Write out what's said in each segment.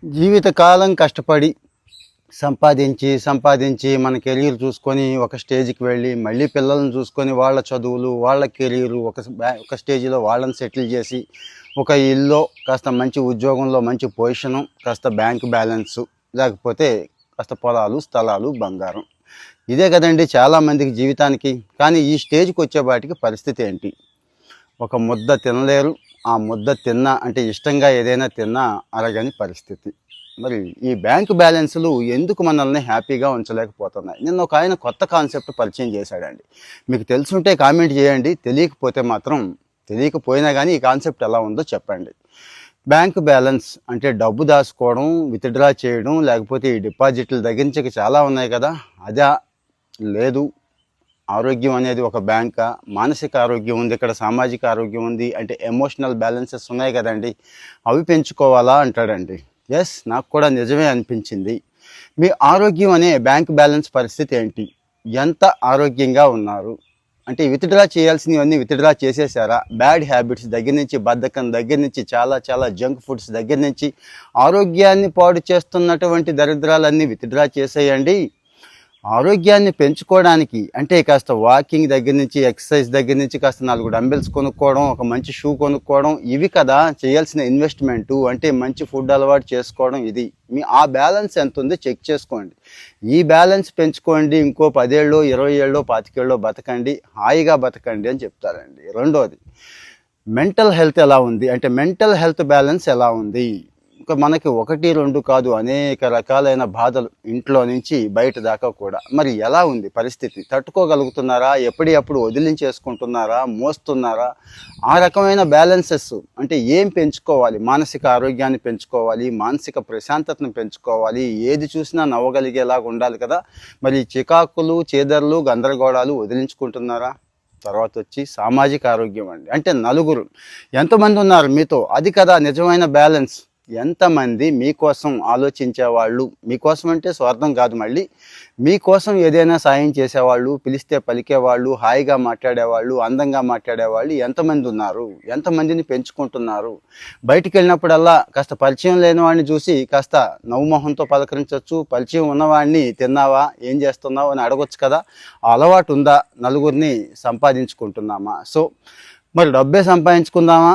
జీవితకాలం కష్టపడి సంపాదించి మన కెరీర్ చూసుకొని ఒక స్టేజ్కి వెళ్ళి మళ్ళీ పిల్లల్ని చూసుకొని వాళ్ళ చదువులు వాళ్ళ కెరీరు ఒక స్టేజ్లో వాళ్ళని సెటిల్ చేసి ఒక ఇల్లు కాస్త మంచి ఉద్యోగంలో మంచి పొజిషను కాస్త బ్యాంక్ బ్యాలెన్సు లేకపోతే కాస్త పొలాలు స్థలాలు బంగారం ఇదే కదండి చాలామందికి జీవితానికి. కానీ ఈ స్టేజ్కి వచ్చేపాటికి పరిస్థితి ఏంటి? ఒక ముద్ద తినలేరు, ఆ ముద్ద తిన్నా అంటే ఇష్టంగా ఏదైనా తిన్నా అరగని పరిస్థితి. మరి ఈ బ్యాంకు బ్యాలెన్సులు ఎందుకు మనల్ని హ్యాపీగా ఉంచలేకపోతున్నాయి? నిన్న ఒక ఆయన కొత్త కాన్సెప్ట్ పరిచయం చేశాడండి. మీకు తెలుసుంటే కామెంట్ చేయండి, తెలియకపోయినా కానీ ఈ కాన్సెప్ట్ ఎలా ఉందో చెప్పండి. బ్యాంకు బ్యాలెన్స్ అంటే డబ్బు దాచుకోవడం, విత్డ్రా చేయడం, లేకపోతే ఈ డిపాజిట్ల దగ్గర నుంచి చాలా ఉన్నాయి కదా, అదా? లేదు, ఆరోగ్యం అనేది ఒక బ్యాంకా? మానసిక ఆరోగ్యం ఉంది, ఇక్కడ సామాజిక ఆరోగ్యం ఉంది, అంటే ఎమోషనల్ బ్యాలెన్సెస్ ఉన్నాయి కదండి, అవి పెంచుకోవాలా అంటాడండి. ఎస్, నాకు కూడా నిజమే అనిపించింది. మీ ఆరోగ్యం అనే బ్యాంక్ బ్యాలెన్స్ పరిస్థితి ఏంటి? ఎంత ఆరోగ్యంగా ఉన్నారు? అంటే విత్డ్రా చేయాల్సినవన్నీ విత్డ్రా చేసేసారా? బ్యాడ్ హ్యాబిట్స్ దగ్గర నుంచి, బద్ధకం దగ్గర నుంచి, చాలా జంక్ ఫుడ్స్ దగ్గర నుంచి ఆరోగ్యాన్ని పాడు చేస్తున్నటువంటి దరిద్రాలన్నీ విత్డ్రా చేసేయండి. ఆరోగ్యాన్ని పెంచుకోవడానికి అంటే కాస్త వాకింగ్ దగ్గర నుంచి, ఎక్సర్సైజ్ దగ్గర నుంచి, కాస్త 4 డంబెల్స్ కొనుక్కోవడం, ఒక మంచి షూ కొనుక్కోవడం, ఇవి కదా చేయాల్సిన ఇన్వెస్ట్మెంటు. అంటే మంచి ఫుడ్ అలవాటు చేసుకోవడం. ఇది ఆ బ్యాలెన్స్ ఎంత ఉందో చెక్ చేసుకోండి. ఈ బ్యాలెన్స్ పెంచుకోండి, ఇంకో 10 ఏళ్ళో 20 ఏళ్ళో 25 ఏళ్ళో బతకండి, హాయిగా బతకండి అని చెప్తారండి. రెండోది, మెంటల్ హెల్త్ ఎలా ఉంది? అంటే మెంటల్ హెల్త్ బ్యాలెన్స్ ఎలా ఉంది? ఇంకా మనకి 1, 2 కాదు, అనేక రకాలైన బాధలు ఇంట్లో నుంచి బయట దాకా కూడా. మరి ఎలా ఉంది పరిస్థితి? తట్టుకోగలుగుతున్నారా? ఎప్పటికప్పుడు వదిలించేసుకుంటున్నారా? మోస్తున్నారా? ఆ రకమైన బ్యాలెన్సెస్ అంటే ఏం పెంచుకోవాలి? మానసిక ఆరోగ్యాన్ని పెంచుకోవాలి, మానసిక ప్రశాంతతను పెంచుకోవాలి, ఏది చూసినా నవ్వగలిగేలాగా ఉండాలి కదా. మరి చికాకులు, చేదర్లు, గందరగోళాలు వదిలించుకుంటున్నారా? తర్వాత వచ్చి సామాజిక ఆరోగ్యం అండి. అంటే నలుగురు ఎంతమంది ఉన్నారు మీతో? అది కదా నిజమైన బ్యాలెన్స్. ఎంతమంది మీకోసం ఆలోచించేవాళ్ళు, మీకోసం అంటే స్వార్థం కాదు, మళ్ళీ మీకోసం ఏదైనా సాయం చేసేవాళ్ళు, పిలిస్తే పలికేవాళ్ళు, హాయిగా మాట్లాడేవాళ్ళు, అందంగా మాట్లాడేవాళ్ళు ఎంతమంది ఉన్నారు? ఎంతమందిని పెంచుకుంటున్నారు? బయటికి వెళ్ళినప్పుడల్లా కాస్త పరిచయం లేని వాడిని చూసి కాస్త నవ్వుమొహంతో పలకరించవచ్చు, పరిచయం ఉన్నవాడిని తిన్నావా, ఏం చేస్తున్నావు అని అడగొచ్చు కదా. ఆ అలవాటు ఉందా? నలుగురిని సంపాదించుకుంటున్నామా? సో మరి డబ్బే సంపాదించుకుందామా,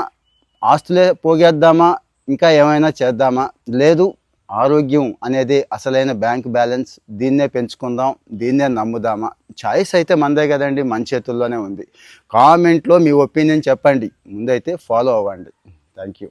ఆస్తులే పోగేద్దామా, ఇంకా ఏమైనా చేద్దామా? లేదు, ఆరోగ్యం అనేది అసలైన బ్యాంక్ బ్యాలెన్స్. దీన్నే పెంచుకుందాం, దీన్నే నమ్ముదామా? చాయిస్ అయితే మనదే కదండి, మన చేతుల్లోనే ఉంది. కామెంట్లో మీ ఒపీనియన్ చెప్పండి, ముందైతే ఫాలో అవ్వండి. Thank you.